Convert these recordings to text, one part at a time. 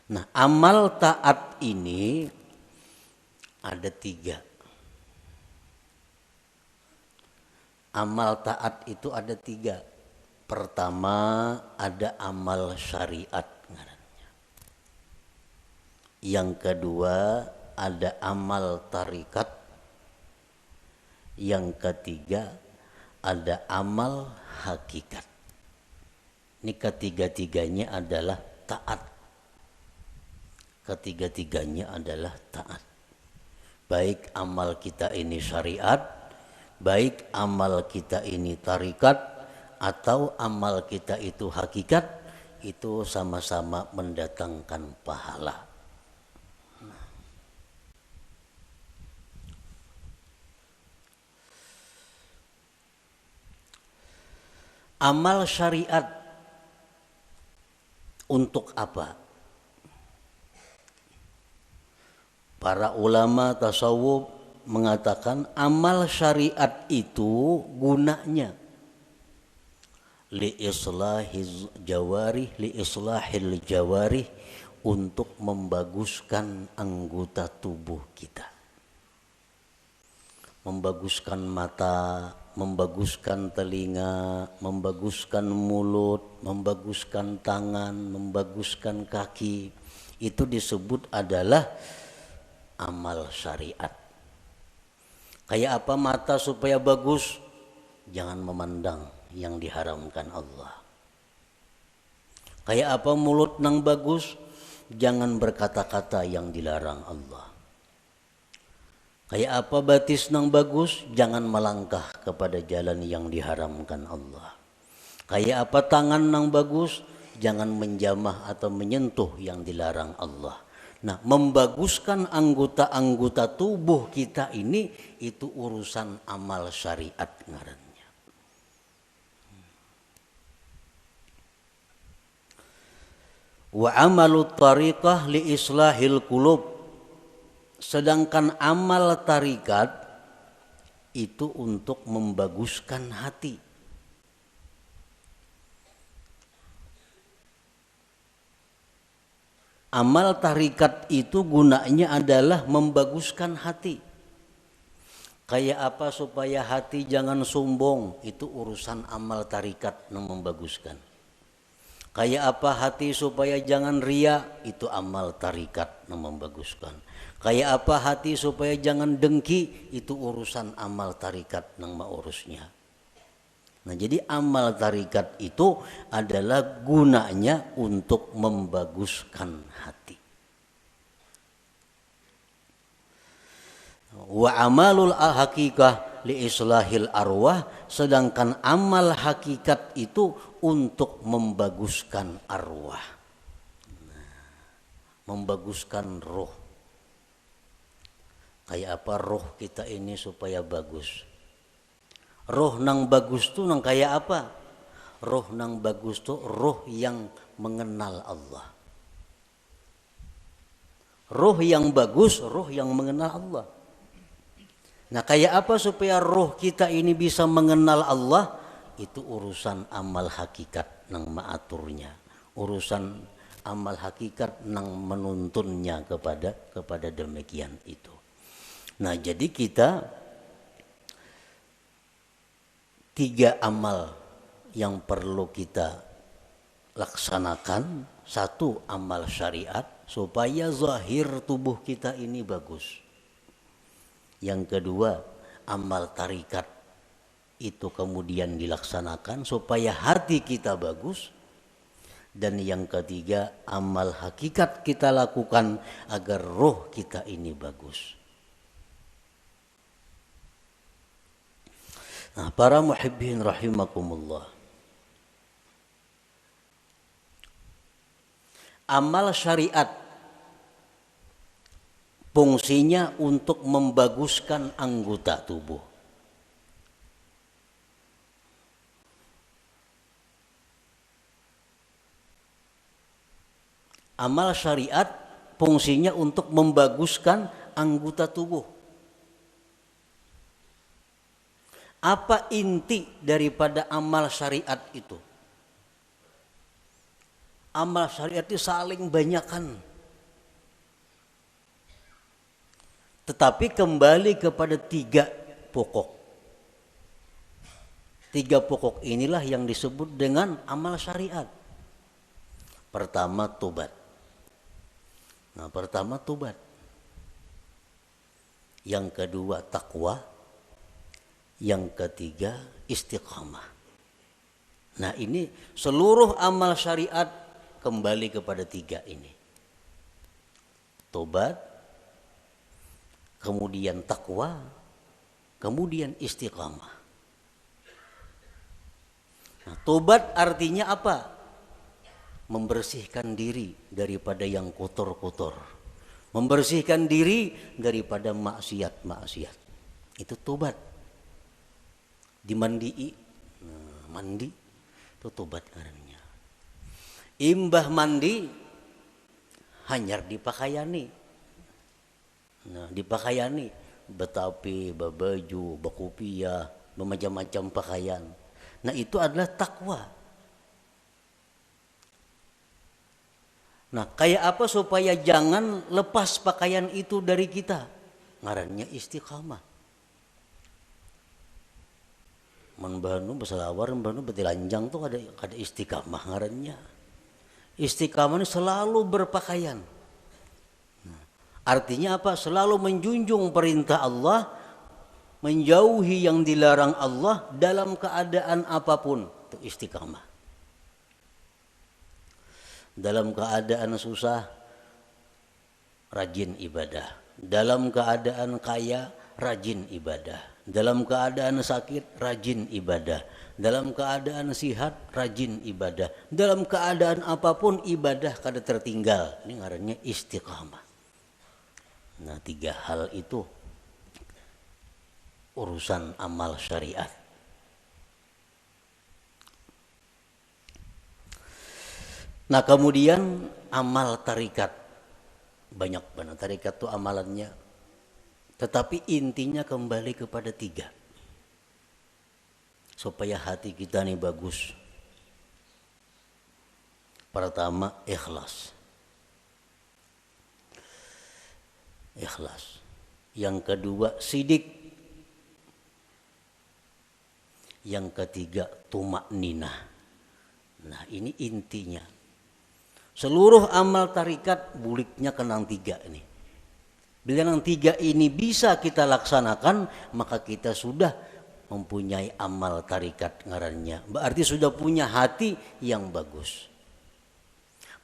Nah, amal taat ini ada 3. Amal taat itu ada 3. Pertama ada amal syariat. Yang kedua ada amal tarikat. Yang ketiga ada amal hakikat. Ini ketiga-tiganya adalah taat. Ketiga-tiganya adalah taat. Baik amal kita ini syariat, baik amal kita ini tarikat, atau amal kita itu hakikat, itu sama-sama mendatangkan pahala. Amal syariat untuk apa? Para ulama tasawuf mengatakan amal syariat itu gunanya li islahil jawarih, untuk membaguskan anggota tubuh kita. Membaguskan mata, membaguskan telinga, membaguskan mulut, membaguskan tangan, membaguskan kaki. Itu disebut adalah amal syariat. Kayak apa mata supaya bagus? Jangan memandang yang diharamkan Allah. Kayak apa mulut nang bagus? Jangan berkata-kata yang dilarang Allah. Kayak apa batis nang bagus? Jangan melangkah kepada jalan yang diharamkan Allah. Kayak apa tangan nang bagus? Jangan menjamah atau menyentuh yang dilarang Allah. Nah, membaguskan anggota-anggota tubuh kita ini itu urusan amal syariat ngarannya. Wa amalut tariqah li islahil qulub. Sedangkan amal tarikat itu untuk membaguskan hati. Amal tarikat itu gunanya adalah membaguskan hati. Kayak apa supaya hati jangan sombong, itu urusan amal tarikat yang membaguskan. Kayak apa hati supaya jangan ria, itu amal tarikat yang membaguskan. Kayak apa hati supaya jangan dengki, itu urusan amal tarikat yang mengurusnya. Nah, jadi amal tarikat itu adalah gunanya untuk membaguskan hati. Wa amalul hakikah li islahil arwah, sedangkan amal hakikat itu untuk membaguskan arwah. Membaguskan roh. Kayak apa roh kita ini supaya bagus? Roh nang bagus tuh nang kayak apa? Roh nang bagus tuh roh yang mengenal Allah. Roh yang bagus, roh yang mengenal Allah. Nah, kayak apa supaya roh kita ini bisa mengenal Allah? Itu urusan amal hakikat nang maaturnya. Urusan amal hakikat nang menuntunnya kepada demikian itu. Nah, jadi kita 3 amal yang perlu kita laksanakan. 1, amal syariat supaya zahir tubuh kita ini bagus. Yang kedua, amal tarikat itu kemudian dilaksanakan supaya hati kita bagus. Dan yang ketiga, amal hakikat kita lakukan agar roh kita ini bagus. Nah, para muhibbin rahimakumullah. Amal syariat fungsinya untuk membaguskan anggota tubuh. Amal syariat fungsinya untuk membaguskan anggota tubuh. Apa inti daripada amal syariat itu? Amal syariat itu saling banyakan. Tetapi kembali kepada tiga pokok. Tiga pokok inilah yang disebut dengan amal syariat. Pertama tobat. Nah, pertama tobat. Yang kedua takwa. Yang ketiga istiqamah. Nah, ini seluruh amal syariat kembali kepada tiga ini. Tobat, kemudian takwa, kemudian istiqamah. Nah, tobat artinya apa? Membersihkan diri daripada yang kotor-kotor. Membersihkan diri daripada maksiat-maksiat. Itu tobat. Dimandii, nah, mandi itu tobat artinya. Imbah mandi hanyar dipakaiani. Nah, dipakaiani betapi, babaju, bakupia, bermacam-macam pakaian. Nah, itu adalah takwa. Nah, kayak apa supaya jangan lepas pakaian itu dari kita? Ngarannya istiqamah. Manbanu beselawar, manbanu betilanjang tuh ada istiqamah ngarannya. Istiqamah ini selalu berpakaian. Nah, artinya apa? Selalu menjunjung perintah Allah, menjauhi yang dilarang Allah dalam keadaan apapun. Itu istiqamah. Dalam keadaan susah, rajin ibadah. Dalam keadaan kaya, rajin ibadah. Dalam keadaan sakit, rajin ibadah. Dalam keadaan sihat, rajin ibadah. Dalam keadaan apapun ibadah kada tertinggal. Ini ngarannya istiqamah. Nah, tiga hal itu urusan amal syariat. Nah, kemudian amal tarikat. Banyak banget tarikat itu amalannya. Tetapi intinya kembali kepada tiga. Supaya hati kita ini bagus. Pertama, ikhlas. Ikhlas. Yang kedua, sidik. Yang ketiga, tumakninah. Nah, ini intinya. Seluruh amal tarikat buliknya kenang tiga ini. Bila yang tiga ini bisa kita laksanakan, maka kita sudah mempunyai amal tarikat ngarannya. Berarti sudah punya hati yang bagus.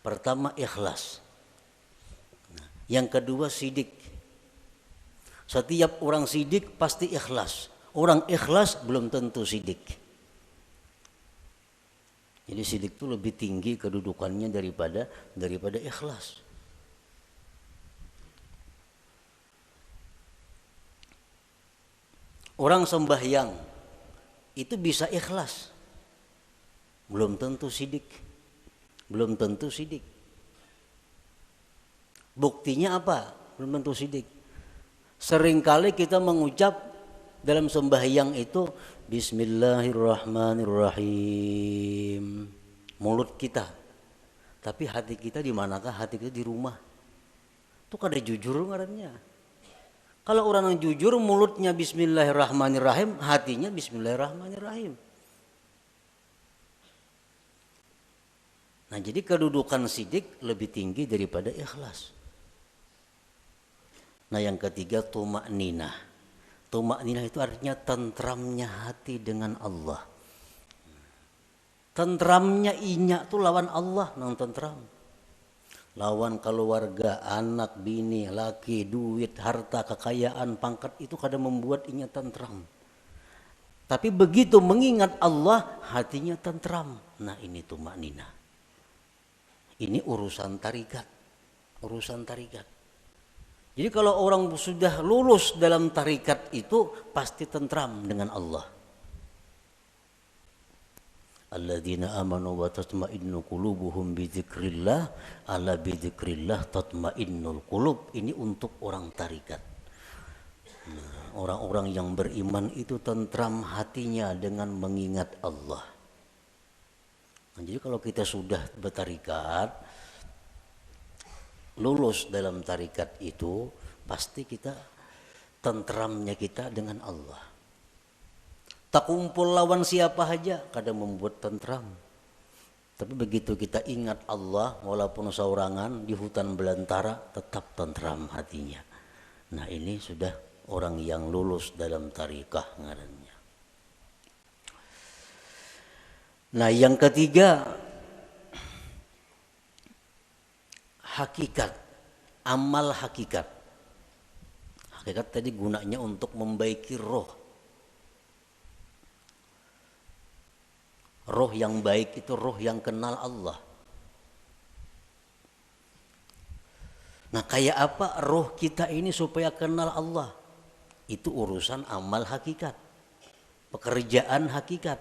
Pertama ikhlas. Nah, yang kedua sidik. Setiap orang sidik pasti ikhlas. Orang ikhlas belum tentu sidik. Jadi sidik itu lebih tinggi kedudukannya daripada ikhlas. Orang sembahyang itu bisa ikhlas. Belum tentu sidik. Belum tentu sidik. Buktinya apa? Belum tentu sidik. Seringkali kita mengucap dalam sembahyang itu Bismillahirrahmanirrahim. Mulut kita. Tapi hati kita di manakah? Hati kita di rumah. Itu kada jujur ngarannya. Kalau orang yang jujur mulutnya Bismillahirrahmanirrahim, hatinya Bismillahirrahmanirrahim. Nah, jadi kedudukan sidik lebih tinggi daripada ikhlas. Nah, yang ketiga tumakninah. Tumakninah itu artinya tentramnya hati dengan Allah. Tentramnya inyak tuh lawan Allah nang tentram. Lawan keluarga, anak, bini, laki, duit, harta, kekayaan, pangkat itu kadang membuat inyak tentram. Tapi begitu mengingat Allah, hatinya tentram. Nah, ini tumakninah. Ini urusan tarikat. Urusan tarikat. Jadi kalau orang sudah lulus dalam tarikat itu pasti tentram dengan Allah. Alladzina amanu wa tatma'innu qulubuhum bi dzikrillah, ala bi dzikrillah tatma'innul qulub. Ini untuk orang tarikat. Nah, orang-orang yang beriman itu tentram hatinya dengan mengingat Allah. Nah, jadi kalau kita sudah bertarikat, lulus dalam tarikat itu, pasti kita tentramnya kita dengan Allah. Tak kumpul lawan siapa saja kadang membuat tentram. Tapi begitu kita ingat Allah walaupun saurangan di hutan belantara tetap tentram hatinya. Nah ini sudah orang yang lulus dalam tarikah ngarannya. Nah yang ketiga, hakikat, amal hakikat. Hakikat tadi gunanya untuk membaiki roh. Roh yang baik itu roh yang kenal Allah. Nah kayak apa roh kita ini supaya kenal Allah? Itu urusan amal hakikat, pekerjaan hakikat.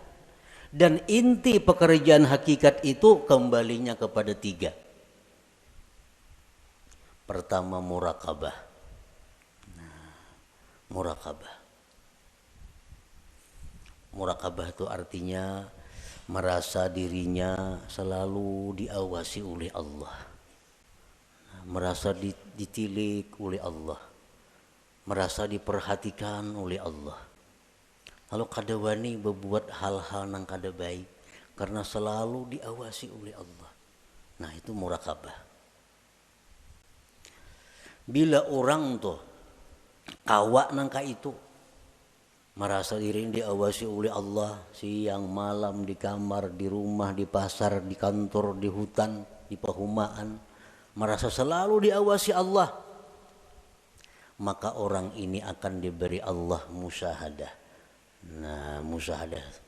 Dan inti pekerjaan hakikat itu kembalinya kepada tiga. Pertama murakabah. Murakabah. Murakabah itu artinya merasa dirinya selalu diawasi oleh Allah, merasa ditilik oleh Allah, merasa diperhatikan oleh Allah. Lalu kada wani berbuat hal-hal yang kada baik karena selalu diawasi oleh Allah. Nah itu murakabah. Bila orang tuh kawak nangka itu merasa diri diawasi oleh Allah siang malam di kamar, di rumah, di pasar, di kantor, di hutan, di perumahan, merasa selalu diawasi Allah, maka orang ini akan diberi Allah musyahadah. Nah musyahadah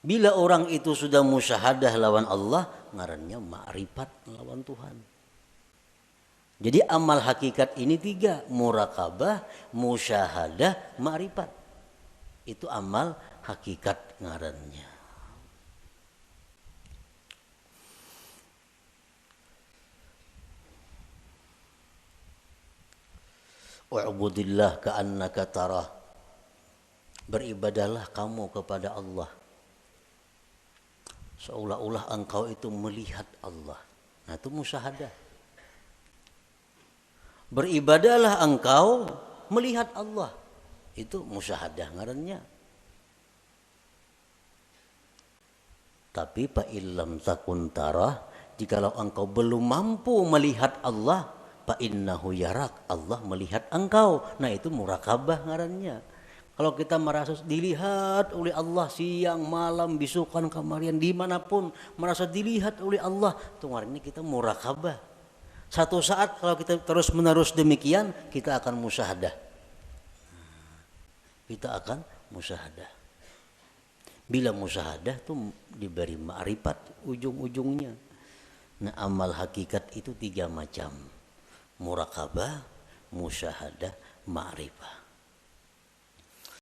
bila orang itu sudah musyahadah lawan Allah, ngarannya ma'rifat lawan Tuhan. Jadi amal hakikat ini tiga, murakabah, musyahadah, ma'rifat. Itu amal hakikat ngarannya. Wa'budillah ka'annaka tarah. Beribadahlah kamu kepada Allah seolah-olah engkau itu melihat Allah. Nah itu musyahadah. Beribadahlah engkau melihat Allah. Itu musyahadah ngarannya. Tapi fa illam takun tarah, jikalau engkau belum mampu melihat Allah, fa innahu yarak, Allah melihat engkau. Nah itu murakabah ngarannya. Kalau kita merasa dilihat oleh Allah siang malam bisukan kamarian dimanapun merasa dilihat oleh Allah, itu ngarannya kita murakabah. Satu saat kalau kita terus menerus demikian, kita akan musyahadah. Kita akan musyahadah. Bila musyahadah itu diberi ma'rifat ujung-ujungnya. Nah amal hakikat itu tiga macam. Murakabah, musyahadah, ma'rifah.